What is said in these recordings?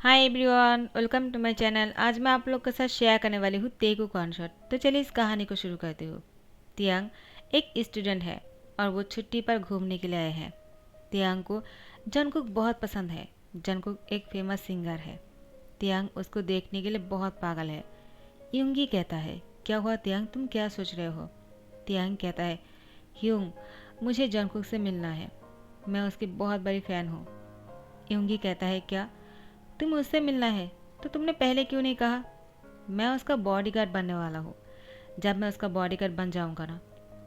Hi everyone, welcome to my channel. आज मैं आप लोग के साथ शेयर करने वाली हूँ तेगु कॉन्सर्ट। तो चलिए इस कहानी को शुरू करती हूँ। तियांग एक स्टूडेंट है और वो छुट्टी पर घूमने के लिए आए हैं। तियांग को जंगकुक बहुत पसंद है। जंगकुक एक फेमस सिंगर है। तियांग उसको देखने के लिए बहुत पागल है। यूंगी कहता है, क्या हुआ तियांग, तुम क्या सोच रहे हो? तियांग कहता है, ह्यूंग, मुझे जंगकुक से मिलना है। मैं उसकी बहुत बड़ी फ़ैन हूँ। यूंगी कहता है, क्या तुम उससे मिलना है? तो तुमने पहले क्यों नहीं कहा? मैं उसका बॉडीगार्ड बनने वाला हूँ। जब मैं उसका बॉडीगार्ड बन जाऊंगा ना,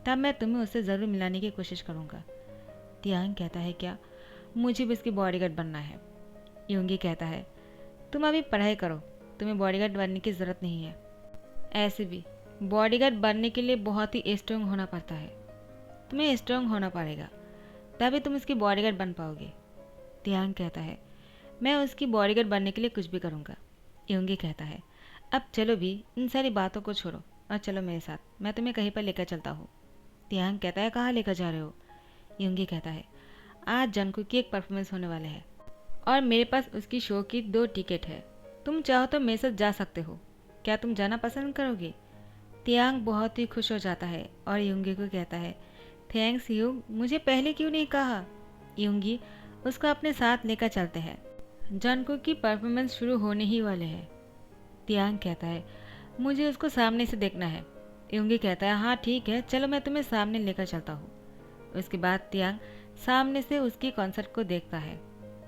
तब मैं तुम्हें उससे ज़रूर मिलाने की कोशिश करूंगा। तियांग कहता है, क्या मुझे भी उसकी बॉडीगार्ड बनना है? यूंगी कहता है, तुम अभी पढ़ाई करो, तुम्हें बॉडीगार्ड बनने की ज़रूरत नहीं है। ऐसे भी बॉडीगार्ड बनने के लिए बहुत ही स्ट्रांग होना पड़ता है। तुम्हें स्ट्रांग होना पड़ेगा, तभी तुम इसकी बॉडीगार्ड बन पाओगे। तियांग कहता है, मैं उसकी बॉडीगार्ड बनने के लिए कुछ भी करूँगा। यूंगी कहता है, अब चलो भी, इन सारी बातों को छोड़ो और चलो मेरे साथ, मैं तुम्हें कहीं पर लेकर चलता हूँ। तियांग कहता है, कहाँ लेकर जा रहे हो? यूंगी कहता है, आज जंकू की एक परफॉर्मेंस होने वाले है और मेरे पास उसकी शो की 2 टिकट है। तुम चाहो तो मेरे साथ जा सकते हो। क्या तुम जाना पसंद करोगे? तियांग बहुत ही खुश हो जाता है और यूंगी को कहता है, थैंक्स यूंग, मुझे पहले क्यों नहीं कहा? यूंगी उसको अपने साथ लेकर चलते हैं। जंकू की परफॉर्मेंस शुरू होने ही वाले हैं। तियांग कहता है, मुझे उसको सामने से देखना है। यूंगी कहता है, हाँ ठीक है, चलो मैं तुम्हें सामने लेकर चलता हूँ। उसके बाद तियांग सामने से उसकी कॉन्सर्ट को देखता है।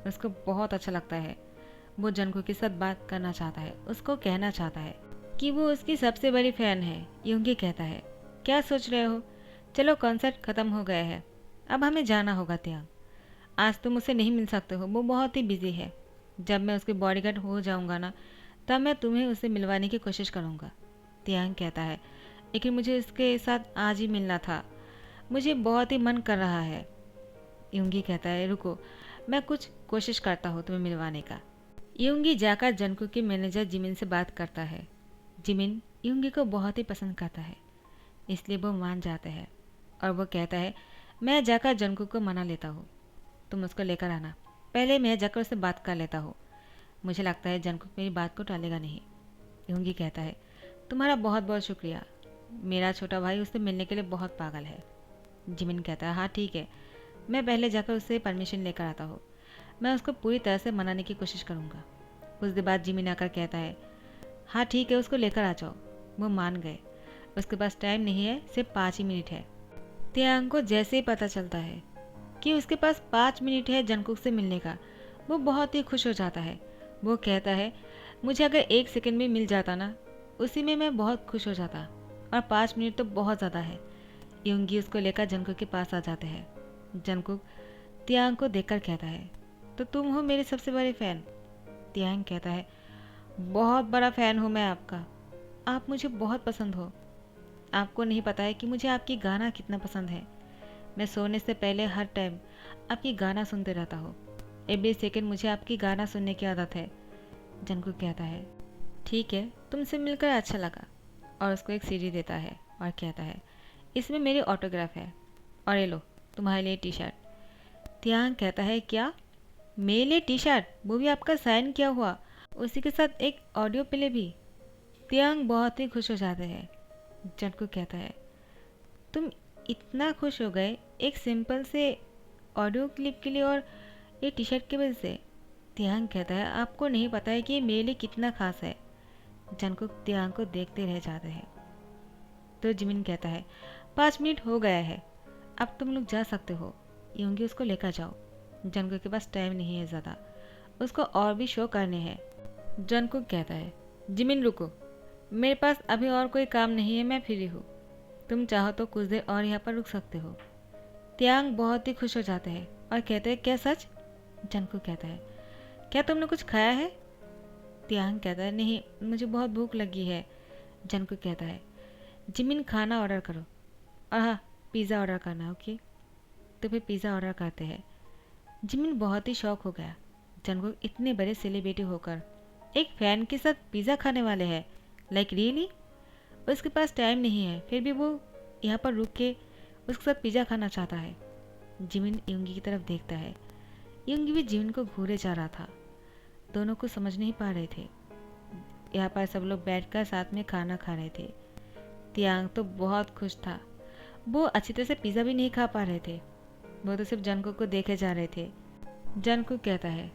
उसको बहुत अच्छा लगता है। वो जंकू के साथ बात करना चाहता है, उसको कहना चाहता है कि वो उसकी सबसे बड़ी फ़ैन है। यूंगी कहता है, क्या सोच रहे हो? चलो कॉन्सर्ट ख़त्म हो गया है, अब हमें जाना होगा। तियांग, आज तुम उससे नहीं मिल सकते हो, वो बहुत ही बिजी है। जब मैं उसके बॉडीगार्ड हो जाऊंगा ना, तब मैं तुम्हें उससे मिलवाने की कोशिश करूंगा। तियांग कहता है, लेकिन मुझे उसके साथ आज ही मिलना था, मुझे बहुत ही मन कर रहा है। यूंगी कहता है, रुको, मैं कुछ कोशिश करता हूँ तुम्हें मिलवाने का। यूंगी जाकर जंकू के मैनेजर जिमिन से बात करता है। जिमिन यूंगी को बहुत ही पसंद करता है, इसलिए वो मान जाते हैं और वो कहता है, मैं जाकर जंकू को मना लेता हूँ, तुम उसको लेकर आना। पहले मैं जाकर उससे बात कर लेता हूँ। मुझे लगता है जंकुक मेरी बात को टालेगा नहीं। यूंगी कहता है, तुम्हारा बहुत बहुत शुक्रिया, मेरा छोटा भाई उससे मिलने के लिए बहुत पागल है। जिमिन कहता है, हाँ ठीक है, मैं पहले जाकर उससे परमिशन लेकर आता हूँ। मैं उसको पूरी तरह से मनाने की कोशिश करूँगा। कुछ देर बाद जिमिन आकर कहता है, हाँ ठीक है, उसको लेकर आ जाओ। वो मान गए। उसके पास टाइम नहीं है, सिर्फ 5 ही मिनट है। तियांग को जैसे ही पता चलता है कि उसके पास 5 मिनट है जंकुक से मिलने का, वो बहुत ही खुश हो जाता है। वो कहता है, मुझे अगर 1 सेकंड भी मिल जाता ना, उसी में मैं बहुत खुश हो जाता, और 5 मिनट तो बहुत ज़्यादा है। यूंगी उसको लेकर जंकुक के पास आ जाते हैं। जंकुक तियांग को देखकर कहता है, तो तुम हो मेरे सबसे बड़े फ़ैन? तियांग कहता है, बहुत बड़ा फ़ैन हूँ मैं आपका, आप मुझे बहुत पसंद हो। आपको नहीं पता है कि मुझे आपकी गाना कितना पसंद है। मैं सोने से पहले हर टाइम आपकी गाना सुनते रहता हूँ। एवरी सेकंड मुझे आपकी गाना सुनने की आदत है। जंकुक कहता है, ठीक है, तुमसे मिलकर अच्छा लगा, और उसको एक सीडी देता है और कहता है, इसमें मेरी ऑटोग्राफ है, और ये लो तुम्हारे लिए टी शर्ट। तियांग कहता है, क्या मेरे लिए टी शर्ट, वो भी आपका साइन किया हुआ, उसी के साथ एक ऑडियो प्ले भी? तियांग बहुत ही खुश हो जाते हैं। जंकुक कहता है, तुम इतना खुश हो गए एक सिंपल से ऑडियो क्लिप के लिए और ये टी शर्ट की वजह से? तियांग कहता है, आपको नहीं पता है कि ये मेरे लिए कितना खास है। जंकुक तियांग को देखते रह जाते हैं। तो जिमिन कहता है, 5 मिनट हो गया है, अब तुम लोग जा सकते हो। यूंगी उसको लेकर जाओ। जंकुक के पास टाइम नहीं है ज़्यादा, उसको और भी शो करने हैं। जंकुक कहता है, जिमिन रुको, मेरे पास अभी और कोई काम नहीं है, मैं फ्री हूँ, तुम चाहो तो कुछ देर और यहाँ पर रुक सकते हो। तियांग बहुत ही खुश हो जाते हैं और कहते हैं, क्या सच? जंकुक कहता है, क्या तुमने कुछ खाया है? तियांग कहता है, नहीं, मुझे बहुत भूख लगी है। जंकुक कहता है, जिमिन खाना ऑर्डर करो, और हाँ, पिज़्ज़ा ऑर्डर करना, ओके? तो फिर पिज़्ज़ा ऑर्डर करते हैं। जिमिन बहुत ही शौक हो गया। जंकुक इतने बड़े सेलिब्रिटी होकर एक फ़ैन के साथ पिज़्ज़ा खाने वाले हैं, लाइक रियली? उसके पास टाइम नहीं है, फिर भी वो यहाँ पर रुक के उसके साथ पिज़्ज़ा खाना चाहता है। जिमिन यूंगी की तरफ देखता है। यूंगी भी जिमिन को घूरे जा रहा था। दोनों को समझ नहीं पा रहे थे। यहाँ पर सब लोग बैठकर साथ में खाना खा रहे थे। तियांग तो बहुत खुश था। वो अच्छी तरह से पिज़्ज़ा भी नहीं खा पा रहे थे। वो तो सिर्फ जंगकुक को देखे जा रहे थे। जंगकुक कहता है,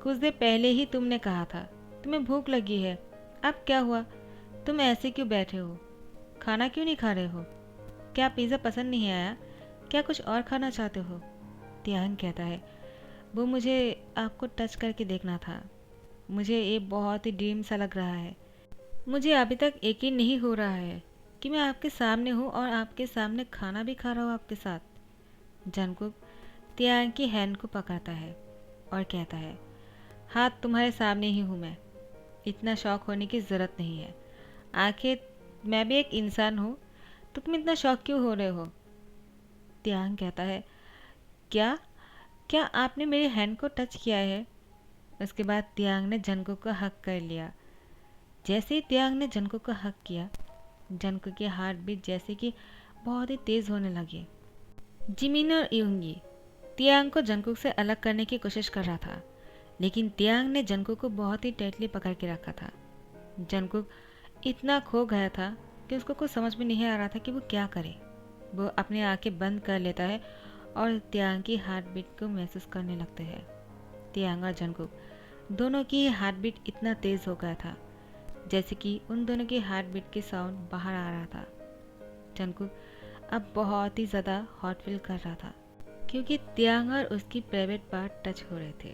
कुछ देर पहले ही तुमने कहा था तुम्हें भूख लगी है, अब क्या हुआ? तुम ऐसे क्यों बैठे हो? खाना क्यों नहीं खा रहे हो? क्या पिज़्ज़ा पसंद नहीं आया? क्या कुछ और खाना चाहते हो? तियांग कहता है, वो मुझे आपको टच करके देखना था। मुझे ये बहुत ही ड्रीम सा लग रहा है। मुझे अभी तक यकीन नहीं हो रहा है कि मैं आपके सामने हूँ और आपके सामने खाना भी खा रहा हूँ आपके साथ। जंगकुक तियांग की हैंड को पकड़ता है और कहता है, हाँ तुम्हारे सामने ही हूँ मैं। इतना शौक होने की ज़रूरत नहीं है। आखिर मैं भी एक इंसान हूँ, तो तुम इतना शौक क्यों हो रहे हो? तियांग कहता है, क्या क्या आपने मेरी हैंड को टच किया है? उसके बाद तियांग ने जंगकुक को हक कर लिया। जैसे ही तियांग ने जंगकुक को हक किया, जंगकुक की हार्ट बीट जैसे कि बहुत ही तेज़ होने लगी। जिमिन और यूंगी तियांग को जंगकुक से अलग करने की कोशिश कर रहा था, लेकिन तियांग ने जंगकुक को बहुत ही टाइटली पकड़ के रखा था। जंगकुक इतना खो गया था कि उसको कुछ समझ में नहीं आ रहा था कि वो क्या करे। वो अपनी आंखें बंद कर लेता है और तियांग की हार्ट बीट को महसूस करने लगते हैं। तियांग और जंगकुक दोनों की हार्ट बीट इतना तेज़ हो गया था जैसे कि उन दोनों की हार्ट बीट की साउंड बाहर आ रहा था। जंगकुक अब बहुत ही ज़्यादा हॉट फील कर रहा था क्योंकि तियांग और उसकी प्राइवेट पार्ट टच हो रहे थे।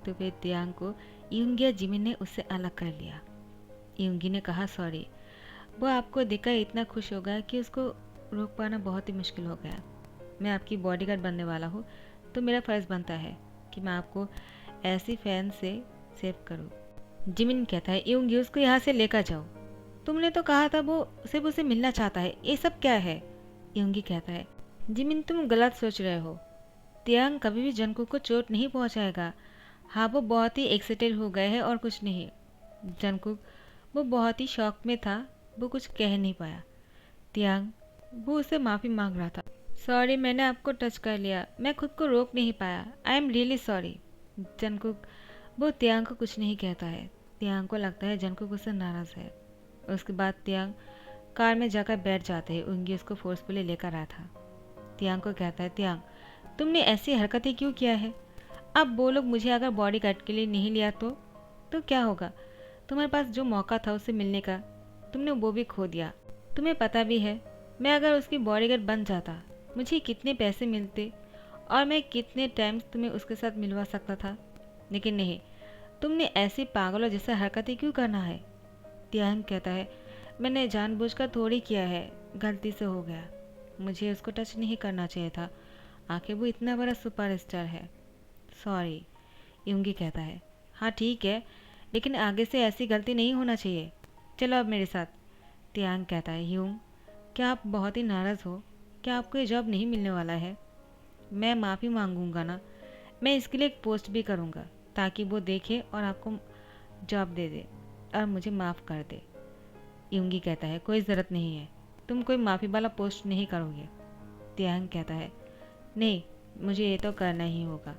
तो फिर तियांग को यूंगी और जिमिन ने उससे अलग कर लिया। यूंगी ने कहा सॉरी। वो आपको देखकर इतना खुश हो गया कि उसको रोक पाना बहुत ही मुश्किल हो गया। मैं आपकी बॉडीगार्ड बनने वाला हूँ, तो मेरा फ़र्ज़ बनता है कि मैं आपको ऐसी फैन से सेव करूँ। जिमिन कहता है, यूंगी उसको यहाँ से लेकर जाओ। तुमने तो कहा था वो सिर्फ उसे मिलना चाहता है, ये सब क्या है? यूंगी कहता है, जिमिन तुम गलत सोच रहे हो। तियांग कभी भी जंगकुक को चोट नहीं पहुँचाएगा। हाँ वो बहुत ही एक्साइटेड हो गए हैं और कुछ नहीं। जंगकुक वो बहुत ही शौक में था, वो कुछ कह नहीं पाया। तियांग वो उससे माफ़ी मांग रहा था। सॉरी मैंने आपको टच कर लिया, मैं खुद को रोक नहीं पाया, I am really sorry. Jungkook वो तियांग को कुछ नहीं कहता है। तियांग को लगता है जंगकुक उससे नाराज़ है। उसके बाद तियांग कार में जाकर बैठ जाते हैं। उंगी उसको फोर्सफुली लेकर आया था। तियांग को कहता है, तियांग तुमने ऐसी हरकतें क्यों किया है? अब वो लोग मुझे अगर बॉडी गार्ड के लिए नहीं लिया तो क्या होगा? तुम्हारे पास जो मौका था उससे मिलने का, तुमने वो भी खो दिया। तुम्हें पता भी है मैं अगर उसकी बॉडीगार्ड बन जाता मुझे कितने पैसे मिलते और मैं कितने टाइम्स तुम्हें उसके साथ मिलवा सकता था। लेकिन नहीं, तुमने ऐसी पागलों जैसा हरकतें क्यों करना है? तियांग कहता है, मैंने जानबूझकर थोड़ी किया है, गलती से हो गया। मुझे उसको टच नहीं करना चाहिए था, आखिर वो इतना बड़ा सुपरस्टार है। सॉरी। यूंगी कहता है, हाँ ठीक है, लेकिन आगे से ऐसी गलती नहीं होना चाहिए। चलो अब मेरे साथ। तियांग कहता है, यूंग क्या आप बहुत ही नाराज़ हो? क्या आपको ये जॉब नहीं मिलने वाला है? मैं माफ़ी मांगूंगा ना, मैं इसके लिए एक पोस्ट भी करूंगा ताकि वो देखे और आपको जॉब दे दे और मुझे माफ़ कर दे। यूंगी कहता है, कोई ज़रूरत नहीं है, तुम कोई माफ़ी वाला पोस्ट नहीं करोगे। तियांग कहता है, नहीं मुझे ये तो करना ही होगा।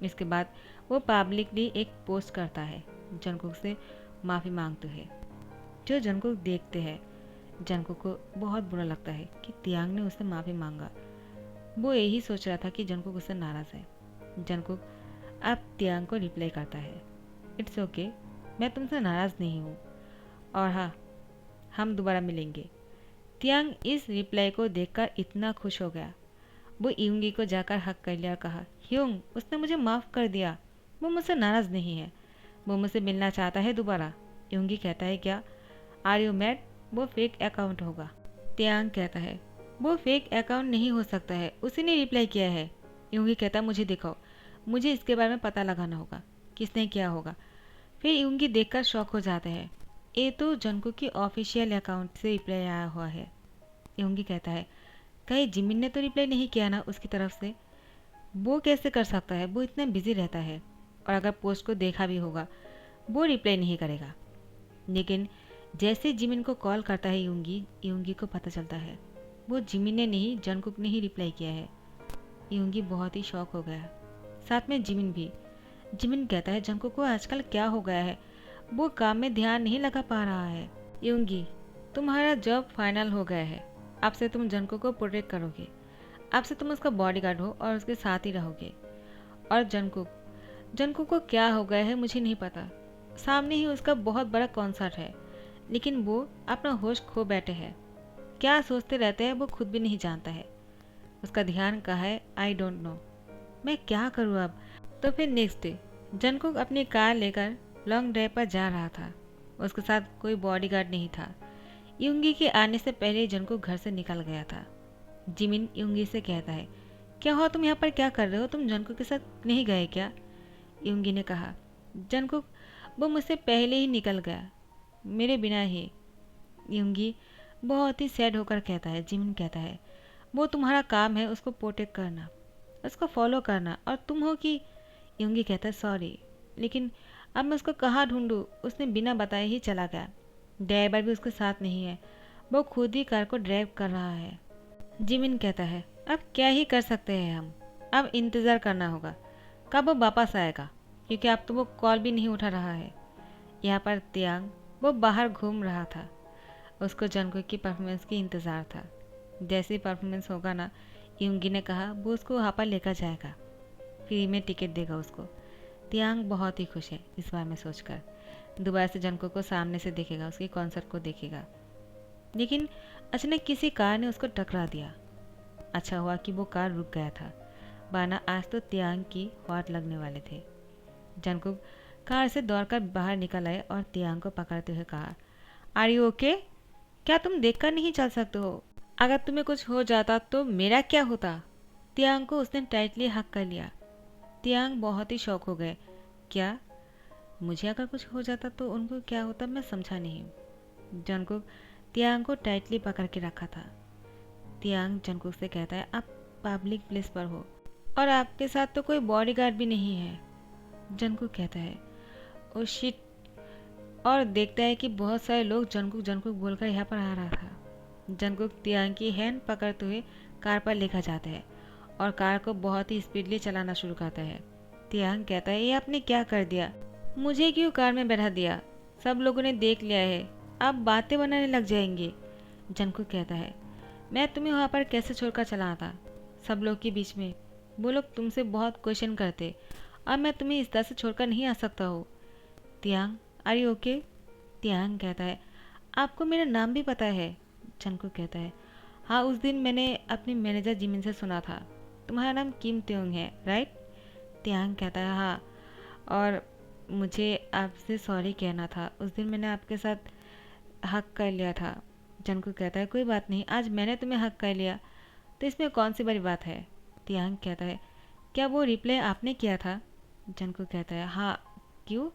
इसके बाद वो पब्लिकली एक पोस्ट करता है जंगकुक से माफ़ी मांगते हुए। जो जंगकुक देखते हैं, जंगकुक को बहुत बुरा लगता है कि तियांग ने उससे माफ़ी मांगा। वो यही सोच रहा था कि जंगकुक उससे नाराज़ है। जंगकुक अब तियांग को रिप्लाई करता है, इट्स ओके, मैं तुमसे नाराज़ नहीं हूँ और हाँ हम दोबारा मिलेंगे। तियांग इस रिप्लाई को देखकर इतना खुश हो गया, वो यूंगी को जाकर हक कर लिया और कहा, ह्यूंग उसने मुझे माफ़ कर दिया, वो मुझसे नाराज़ नहीं है, वो मुझसे मिलना चाहता है दोबारा। यूंगी कहता है, क्या आर यू मैड? वो फेक अकाउंट होगा। तियांग कहता है, वो फेक अकाउंट नहीं हो सकता है, उसी ने रिप्लाई किया है। यूंगी कहता है, मुझे दिखाओ, मुझे इसके बारे में पता लगाना होगा, किसने किया होगा। फिर यूंगी देखकर शॉक हो जाते हैं, ये तो जंगकुक की ऑफिशियल अकाउंट से रिप्लाई आया हुआ है। यूंगी कहता है, कहीं जिमिन ने तो रिप्लाई नहीं किया ना उसकी तरफ से? वो कैसे कर सकता है, वो इतना बिजी रहता है, और अगर पोस्ट को देखा भी होगा वो रिप्लाई नहीं करेगा। लेकिन जैसे जिमिन को कॉल करता है यूंगी को पता चलता है वो जिमिन ने नहीं जंगकुक ने ही रिप्लाई किया है। यूंगी बहुत ही शॉक हो गया, साथ में जिमिन भी। जिमिन कहता है जंगकुक को आजकल क्या हो गया है, वो काम में ध्यान नहीं लगा पा रहा है। यूंगी, तुम्हारा जॉब फाइनल हो गया है। अब से तुम जंगकुक को प्रोटेक्ट करोगे। अब से तुम उसका बॉडीगार्ड हो और उसके साथ ही रहोगे। और जंगकुक, जंगकुक को क्या हो गया है मुझे नहीं पता। सामने ही उसका बहुत बड़ा कॉन्सर्ट है, लेकिन वो अपना होश खो बैठे हैं। क्या सोचते रहते हैं वो खुद भी नहीं जानता है। उसका ध्यान कहाँ है, आई डोंट नो। मैं क्या करूँ अब। तो फिर नेक्स्ट डे जंगकुक अपनी कार लेकर लॉन्ग ड्राइव पर जा रहा था। उसके साथ कोई बॉडीगार्ड नहीं था। युंगी के आने से पहले ही जंगकुक घर से निकल गया था। जिमिन युंगी से कहता है, क्या हुआ, तुम यहाँ पर क्या कर रहे हो, तुम जंगकुक के साथ नहीं गए क्या? युंगी ने कहा, जंगकुक वो मुझसे पहले ही निकल गया, मेरे बिना ही। युंगी बहुत ही सैड होकर कहता है। जिमिन कहता है, वो तुम्हारा काम है उसको प्रोटेक्ट करना, उसको फॉलो करना, और तुम हो कि। युंगी कहता है, सॉरी, लेकिन अब मैं उसको कहाँ ढूंढूं, उसने बिना बताए ही चला गया। ड्राइवर भी उसके साथ नहीं है, वो खुद ही कार को ड्राइव कर रहा है। जिमिन कहता है, अब क्या ही कर सकते हैं हम, अब इंतज़ार करना होगा कब वो वापस आएगा, क्योंकि अब तो वो कॉल भी नहीं उठा रहा है। यहाँ पर तियांग वो बाहर घूम रहा था। उसको जंगकुक की परफॉर्मेंस की इंतज़ार था। जैसे ही परफॉर्मेंस होगा ना, युंगी ने कहा वो उसको वहाँ पर लेकर जाएगा, फ्री में टिकट देगा उसको। तियांग बहुत ही खुश है इस बारे में सोचकर। दोबारा से जंगकुक को सामने से देखेगा, उसके कॉन्सर्ट को देखेगा। लेकिन अचानक किसी कार ने उसको टकरा दिया। अच्छा हुआ कि वो कार रुक गया था, वरना आज तो तियांग की वाट लगने वाले थे। जंगकुक कार से दौड़कर बाहर निकल आए और तियांग को पकड़ते हुए कहा, आर यू ओके? क्या तुम देखकर नहीं चल सकते हो? अगर तुम्हें कुछ हो जाता तो मेरा क्या होता? तियांग को उसने टाइटली हक कर लिया। तियांग बहुत ही शौक हो गए। क्या? मुझे अगर कुछ हो जाता तो उनको क्या होता, मैं समझा नहीं। जंगकुक तियांग को टाइटली पकड़ के रखा था। तियांग जंगकुक से कहता है, आप पब्लिक प्लेस पर हो और आपके साथ तो कोई बॉडीगार्ड भी नहीं है। जंगकुक कहता है, ओ शिट, और देखता है कि बहुत सारे लोग जंगकुक जंगकुक बोलकर यहाँ पर आ रहा था। जंगकुक तियांग की हैंड पकड़ते हुए कार पर लेकर जाता है और कार को बहुत ही स्पीडली चलाना शुरू करता है। तियांग कहता है, ये आपने क्या कर दिया, मुझे क्यों कार में बैठा दिया? सब लोगों ने देख लिया है, आप बातें बनाने लग जाएंगे। जंगकुक कहता है, मैं तुम्हें वहाँ पर कैसे छोड़कर चला आता, सब लोग के बीच में। वो लोग तुमसे बहुत क्वेश्चन करते और मैं तुम्हें इस तरह से छोड़कर नहीं आ सकता हूँ। तियांग, आर यू ओके? तियांग कहता है, आपको मेरा नाम भी पता है? जंगकुक कहता है, हाँ, उस दिन मैंने अपने मैनेजर जिमिन से सुना था, तुम्हारा नाम किम त्योंग है, राइट? तियांग कहता है, हाँ, और मुझे आपसे सॉरी कहना था, उस दिन मैंने आपके साथ हक कर लिया था। जंगकुक कहता है, कोई बात नहीं, आज मैंने तुम्हें हक कर लिया तो इसमें कौन सी बड़ी बात है? तियांग कहता है, क्या वो रिप्लाई आपने किया था? जंगकुक कहता है, हाँ, क्यों,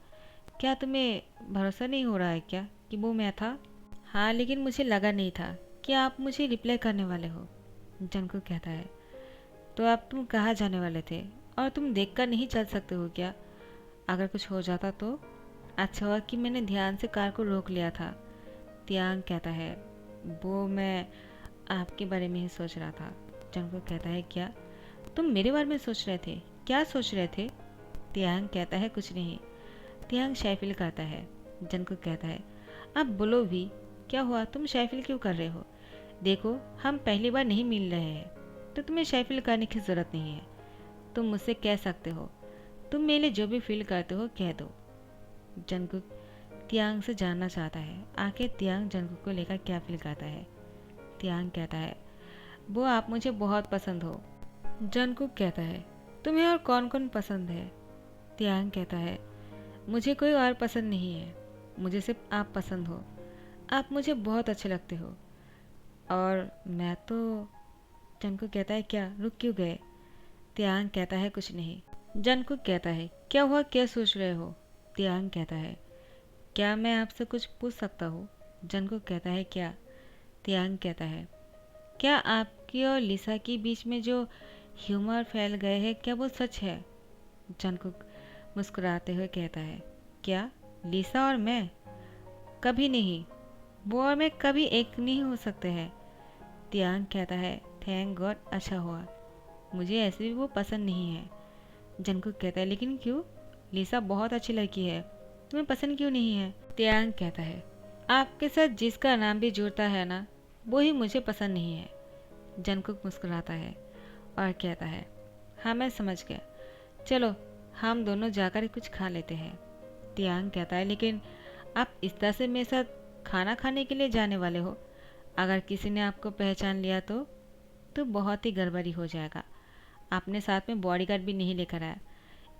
क्या तुम्हें भरोसा नहीं हो रहा है क्या कि वो मैं था? हाँ, लेकिन मुझे लगा नहीं था कि आप मुझे रिप्लाई करने वाले हो। जंगकुक कहता है, तो अब तुम कहाँ जाने वाले थे और तुम देखकर नहीं चल सकते हो क्या? अगर कुछ हो जाता तो? अच्छा हुआ कि मैंने ध्यान से कार को रोक लिया था। तियांग कहता है, वो मैं आपके बारे में ही सोच रहा था। जंगकुक कहता है, क्या तुम मेरे बारे में सोच रहे थे? क्या सोच रहे थे? तियांग कहता है, कुछ नहीं। तियांग शाय फील करता है। जंगकुक कहता है, अब बोलो भी, क्या हुआ, तुम शाय फील क्यों कर रहे हो? देखो, हम पहली बार नहीं मिल रहे हैं तो तुम्हें शाय फील करने की ज़रूरत नहीं है। तुम मुझसे कह सकते हो, तुम मेरे लिए जो भी फील करते हो कह दो। जंगकुक तियांग से जानना चाहता है आखिर तियांग जंगकुक को लेकर क्या फील करता है। तियांग कहता है, वो आप मुझे बहुत पसंद हो। जंगकुक कहता है, तुम्हें और कौन कौन पसंद है? तियांग कहता है, मुझे कोई और पसंद नहीं है, मुझे सिर्फ आप पसंद हो। आप मुझे बहुत अच्छे लगते हो। और मैं तो। जंगकुक कहता है, क्या, रुक क्यों गए? तियांग कहता है, कुछ नहीं। जंगकुक कहता है, क्या हुआ, क्या सोच रहे हो? तियांग कहता है, क्या मैं आपसे कुछ पूछ सकता हूँ? जंगकुक कहता है, क्या? तियांग कहता है, क्या आपकी और लिसा के बीच में जो ह्यूमर फैल गए हैं, क्या वो सच है? जंगकुक मुस्कुराते हुए कहता है, क्या, लिसा और मैं? कभी नहीं, वो और मैं कभी एक नहीं हो सकते हैं। तियांग कहता है, थैंक गॉड, अच्छा हुआ, मुझे ऐसे भी वो पसंद नहीं है। जंगकुक कहता है, लेकिन क्यों? लिसा बहुत अच्छी लड़की है, तुम्हें पसंद क्यों नहीं है? तियांग कहता है, आपके साथ जिसका नाम भी जुड़ता है ना, वो ही मुझे पसंद नहीं है। जंगकुक मुस्कुराता है और कहता है, हाँ मैं समझ गया, चलो हम दोनों जाकर कुछ खा लेते हैं। तियांग कहता है, लेकिन आप इस तरह से मेरे साथ खाना खाने के लिए जाने वाले हो, अगर किसी ने आपको पहचान लिया तो बहुत ही गड़बड़ी हो जाएगा। आपने साथ में बॉडीगार्ड भी नहीं लेकर आया।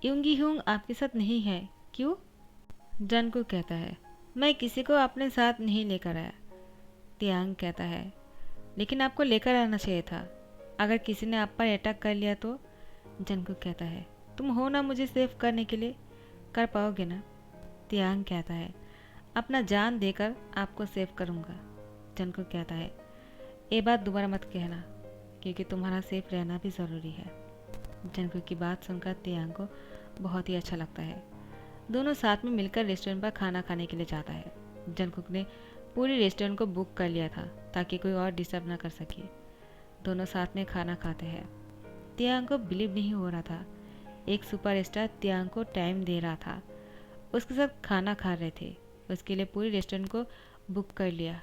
यूंगी हुंग आपके साथ नहीं है, क्यों? जंगकुक कहता है, मैं किसी को अपने साथ नहीं लेकर आया। तियांग कहता है, लेकिन आपको लेकर आना चाहिए था, अगर किसी ने आप पर अटैक कर लिया तो? जंगकुक कहता है, तुम हो ना मुझे सेव करने के लिए, कर पाओगे ना? तियांग कहता है, अपना जान देकर आपको सेव करूँगा। जंगकुक कहता है, ये बात दोबारा मत कहना, क्योंकि तुम्हारा सेफ रहना भी ज़रूरी है। जंगकुक की बात सुनकर तियांग को बहुत ही अच्छा लगता है। दोनों साथ में मिलकर रेस्टोरेंट पर खाना खाने के लिए जाता है। जंगकुक ने पूरी रेस्टोरेंट को बुक कर लिया था ताकि कोई और डिस्टर्ब ना कर सके। दोनों साथ में खाना खाते हैं। तियांग को बिलीव नहीं हो रहा था, एक सुपरस्टार तियांग को टाइम दे रहा था, उसके साथ खाना खा रहे थे, उसके लिए पूरी रेस्टोरेंट को बुक कर लिया।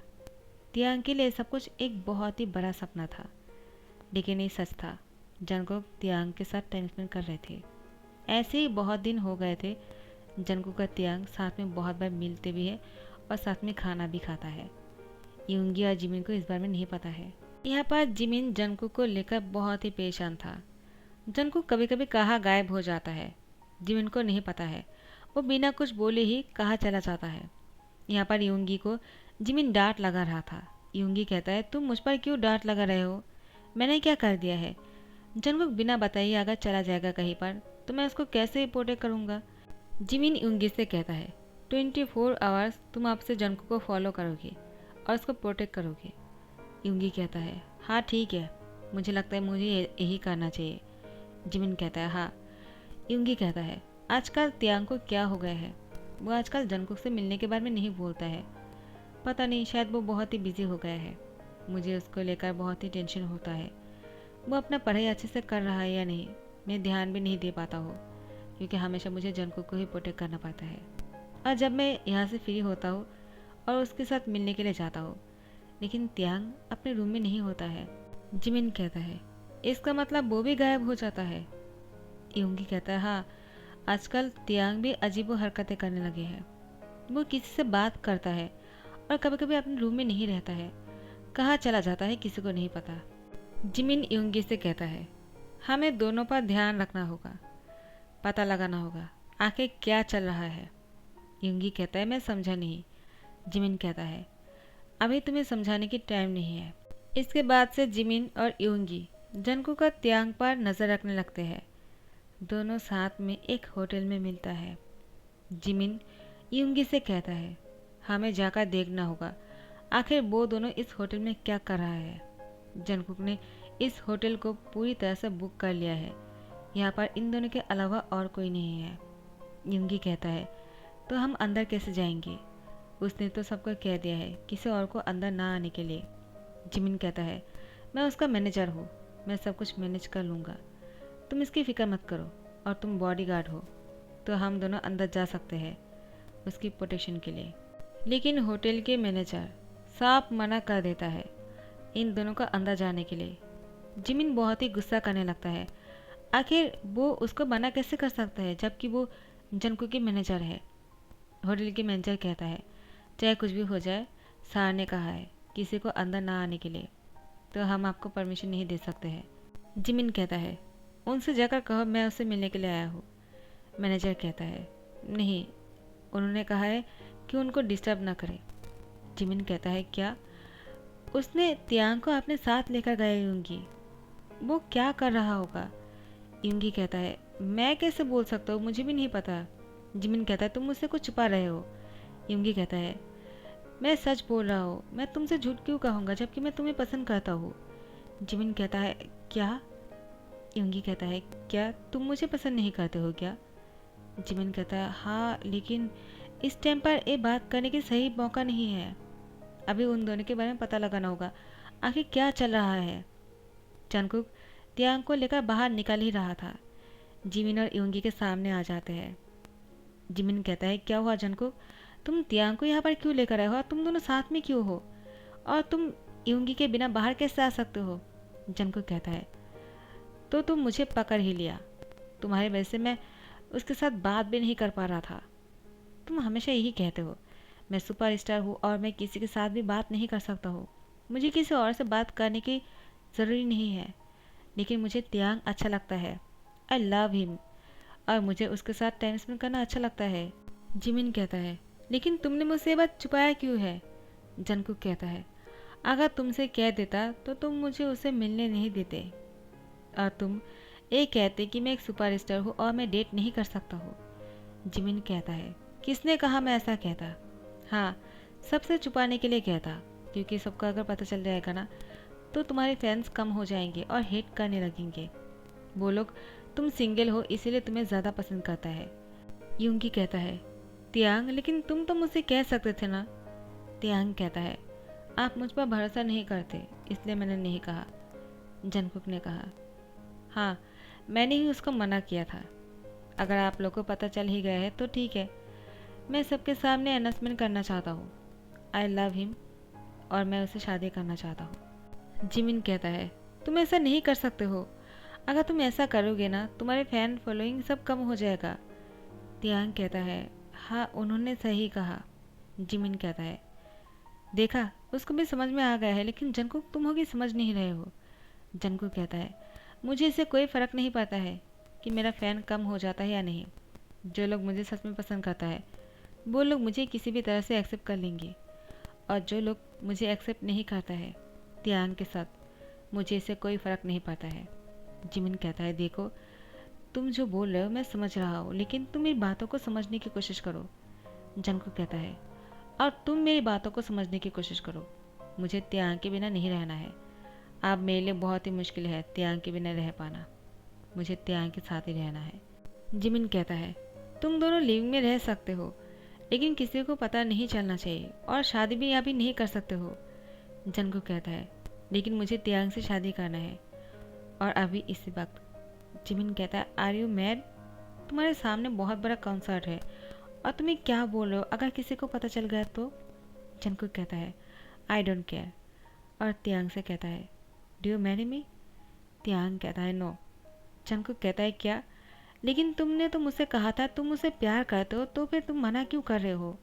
तियांग के लिए सब कुछ एक बहुत ही बड़ा सपना था, लेकिन ये सच था। जंगकुक तियांग के साथ टाइम स्पेंड कर रहे थे। ऐसे ही बहुत दिन हो गए थे। जंगकुक और तियांग साथ में बहुत बार मिलते भी है और साथ में खाना भी खाता है। यूंगी और जिमिन को इस बारे में नहीं पता है। यहाँ पर जिमिन जंगकुक को लेकर बहुत ही परेशान था। जंगकुक कभी कभी कहाँ गायब हो जाता है, जिमिन को नहीं पता है, वो बिना कुछ बोले ही कहाँ चला जाता है। यहाँ पर यूंगी को जिमिन डांट लगा रहा था। यूंगी कहता है, तुम मुझ पर क्यों डांट लगा रहे हो, मैंने क्या कर दिया है? जंगकुक बिना बताए अगर चला जाएगा कहीं पर तो मैं उसको कैसे प्रोटेक्ट करूँगा? जिमिन यूंगी से कहता है, 24 आवर्स तुम आपसे जंगकुक को फॉलो करोगे और उसको प्रोटेक्ट करोगे। यूंगी कहता है, हाँ ठीक है, मुझे लगता है मुझे यही करना चाहिए। जिमिन कहता है, हाँ। यूंगी कहता है, आजकल तियांग को क्या हो गया है, वो आजकल जंगकुक से मिलने के बारे में नहीं बोलता है, पता नहीं, शायद वो बहुत ही बिजी हो गया है। मुझे उसको लेकर बहुत ही टेंशन होता है। वो अपना पढ़ाई अच्छे से कर रहा है या नहीं, मैं ध्यान भी नहीं दे पाता हूँ, क्योंकि हमेशा मुझे जंगकुक को ही प्रोटेक्ट करना पड़ता है। और जब मैं यहाँ से फ्री होता हूँ और उसके साथ मिलने के लिए जाता हूँ, लेकिन तियांग अपने रूम में नहीं होता है। जिमिन कहता है, इसका मतलब वो भी गायब हो जाता है? यूंगी कहता है, हाँ, आजकल तियांग भी अजीब हरकतें करने लगे हैं। वो किसी से बात करता है और कभी कभी अपने रूम में नहीं रहता है, कहाँ चला जाता है किसी को नहीं पता। जिमिन यूंगी से कहता है, हमें दोनों पर ध्यान रखना होगा, पता लगाना होगा आखिर क्या चल रहा है। यूंगी कहता है, मैं समझा नहीं। जिमिन कहता है, अभी तुम्हें समझाने की टाइम नहीं है। इसके बाद से जिमिन और यूंगी जंगकुक का तियांग पर नज़र रखने लगते हैं। दोनों साथ में एक होटल में मिलता है। जिमिन यूंगी से कहता है, हमें जाकर देखना होगा आखिर वो दोनों इस होटल में क्या कर रहा है। जंगकुक ने इस होटल को पूरी तरह से बुक कर लिया है, यहाँ पर इन दोनों के अलावा और कोई नहीं है। यूंगी कहता है, तो हम अंदर कैसे जाएंगे? उसने तो सबको कह दिया है किसी और को अंदर ना आने के लिए। जिमिन कहता है, मैं उसका मैनेजर हूँ, मैं सब कुछ मैनेज कर लूँगा, तुम इसकी फ़िक्र मत करो, और तुम बॉडीगार्ड हो तो हम दोनों अंदर जा सकते हैं उसकी प्रोटेक्शन के लिए। लेकिन होटल के मैनेजर साफ मना कर देता है इन दोनों का अंदर जाने के लिए। जिमिन बहुत ही गुस्सा करने लगता है, आखिर वो उसको मना कैसे कर सकता है जबकि वो जंगकुक की मैनेजर है। होटल के मैनेजर कहता है, चाहे कुछ भी हो जाए, सर ने कहा है किसी को अंदर ना आने के लिए, तो हम आपको परमिशन नहीं दे सकते हैं। जिमिन कहता है, उनसे जाकर कहो मैं उससे मिलने के लिए आया हूँ। मैनेजर कहता है, नहीं, उन्होंने कहा है कि उनको डिस्टर्ब ना करें। जिमिन कहता है, क्या? उसने तियांग को अपने साथ लेकर गए यूंगी, वो क्या कर रहा होगा? यूंगी कहता है, मैं कैसे बोल सकता हूँ, मुझे भी नहीं पता। जिमिन कहता है, तुम मुझसे कुछ छुपा रहे हो। यूंगी कहता है, मैं सच बोल रहा हूँ, मैं तुमसे झूठ क्यों कहूँगा जबकि मैं तुम्हें पसंद करता हूँ। जिमिन कहता है, क्या? यूंगी कहता है, क्या तुम मुझे पसंद नहीं करते हो क्या? जिमिन कहता है, हाँ, लेकिन इस टाइम पर ये बात करने की सही मौका नहीं है, अभी उन दोनों के बारे में पता लगाना होगा आखिर क्या चल रहा है। जंगकुक तियांग को लेकर बाहर निकल ही रहा था। जिमिन और यूंगी के सामने आ जाते हैं। जिमिन कहता है क्या हुआ जंगकुक, तुम तियांग को यहाँ पर क्यों लेकर आए हो और तुम दोनों साथ में क्यों हो, और तुम यूंगी के बिना बाहर कैसे आ सकते हो। जंगकुक कहता है तो तुम मुझे पकड़ ही लिया, तुम्हारी वजह से मैं उसके साथ बात भी नहीं कर पा रहा था। तुम हमेशा यही कहते हो मैं सुपरस्टार हूँ और मैं किसी के साथ भी बात नहीं कर सकता हूँ, मुझे किसी और से बात करने की ज़रूरी नहीं है, लेकिन मुझे तियांग अच्छा लगता है, आई लव हिम, और मुझे उसके साथ टाइम स्पेंड करना अच्छा लगता है। जिमिन कहता है लेकिन तुमने मुझसे ये बात छुपाया क्यों है। जंगकुक कहता है अगर तुमसे कह देता तो तुम मुझे उसे मिलने नहीं देते, और तुम ये कहते कि मैं एक सुपरस्टार हूँ और मैं डेट नहीं कर सकता हूँ। जिमिन कहता है किसने कहा मैं ऐसा कहता। हाँ, सबसे छुपाने के लिए कहता, क्योंकि सबको अगर पता चल जाएगा ना तो तुम्हारे फैंस कम हो जाएंगे और हेट करने लगेंगे, वो लोग तुम सिंगल हो इसीलिए तुम्हें ज़्यादा पसंद करता है। यूंगी कहता है तियांग लेकिन तुम तो मुझसे कह सकते थे ना। तियांग कहता है आप मुझ पर भरोसा नहीं करते इसलिए मैंने नहीं कहा। जंगकुक ने कहा हाँ, मैंने ही उसको मना किया था, अगर आप लोग को पता चल ही गया है तो ठीक है, मैं सबके सामने अनाउंसमेंट करना चाहता हूँ, आई लव हिम, और मैं उससे शादी करना चाहता हूँ। जिमिन कहता है तुम ऐसा नहीं कर सकते हो, अगर तुम ऐसा करोगे ना तुम्हारे फैन फॉलोइंग सब कम हो जाएगा। तियांग कहता है हाँ उन्होंने सही कहा। जिमिन कहता है देखा उसको भी समझ में आ गया है, लेकिन जंगकुक तुम होगी समझ नहीं रहे हो। जंगकुक कहता है मुझे इससे कोई फ़र्क नहीं पड़ता है कि मेरा फ़ैन कम हो जाता है या नहीं, जो लोग मुझे सच में पसंद करता है वो लोग मुझे किसी भी तरह से एक्सेप्ट कर लेंगे, और जो लोग मुझे एक्सेप्ट नहीं करता है तियांग के साथ मुझे इससे कोई फ़र्क नहीं पड़ता है। जिमिन कहता है देखो तुम जो बोल रहे हो मैं समझ रहा हूँ, लेकिन तुम मेरी बातों को समझने की कोशिश करो। जंगकुक कहता है और तुम मेरी बातों को समझने की कोशिश करो, मुझे तियांग के बिना नहीं रहना है, अब मेरे लिए बहुत ही मुश्किल है तियांग के बिना रह पाना, मुझे तियांग के साथ ही रहना है। जिमिन कहता है तुम दोनों लिविंग में रह सकते हो, लेकिन किसी को पता नहीं चलना चाहिए, और शादी भी अभी नहीं कर सकते हो। जंगकुक कहता है लेकिन मुझे तियांग से शादी करना है, और अभी इसी वक्त। जिमिन कहता है आर यू मैड, तुम्हारे सामने बहुत बड़ा कॉन्सर्ट है और तुम्हें क्या बोल रहे हो, अगर किसी को पता चल गया तो। जंगकुक कहता है आई डोंट केयर, और तियांग से कहता है डू यू मैरी मी। तियांग कहता है नो। जंगकुक कहता है क्या, लेकिन तुमने तो मुझसे कहा था तुम मुझसे प्यार करते हो, तो फिर तुम मना क्यों कर रहे हो।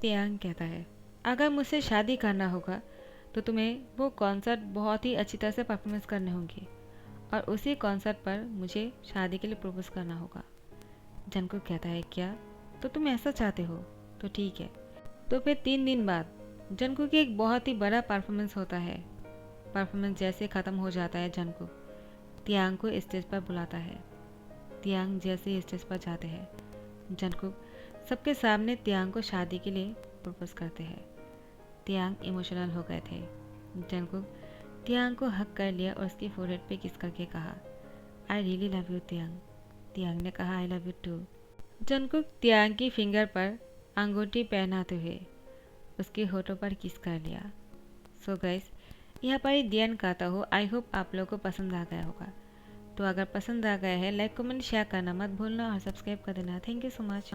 तियांग कहता है अगर मुझसे शादी करना होगा तो तुम्हें वो कॉन्सर्ट बहुत ही अच्छी तरह से परफॉर्मेंस करने होंगे, और उसी कॉन्सर्ट पर मुझे शादी के लिए प्रपोज करना होगा। जंगकुक कहता है क्या, तो तुम ऐसा चाहते हो, तो ठीक है। तो फिर 3 दिन बाद जंगकुक की एक बहुत ही बड़ा परफॉर्मेंस होता है। परफॉर्मेंस जैसे ख़त्म हो जाता है जंगकुक तियांग को स्टेज पर बुलाता है। तियांग जैसे ही स्टेज पर जाते हैं जंगकुक सबके सामने तियांग को शादी के लिए प्रपोज करते हैं। तियांग इमोशनल हो गए थे। जंगकुक तियांग को हक कर लिया और उसकी फोरहेड पे किस करके कहा I really love you Tiang. Tiang ने कहा I love you too. Jungkook Tiang की फिंगर पर अंगूठी पहनाते हुए उसके होठों पर किस कर लिया। सो गाइस, यहाँ पर ही दी एंड कहता हूँ। आई होप आप लोगों को पसंद आ गया होगा। तो अगर पसंद आ गया है लाइक कमेंट शेयर करना मत भूलना और सब्सक्राइब कर देना। Thank you so much.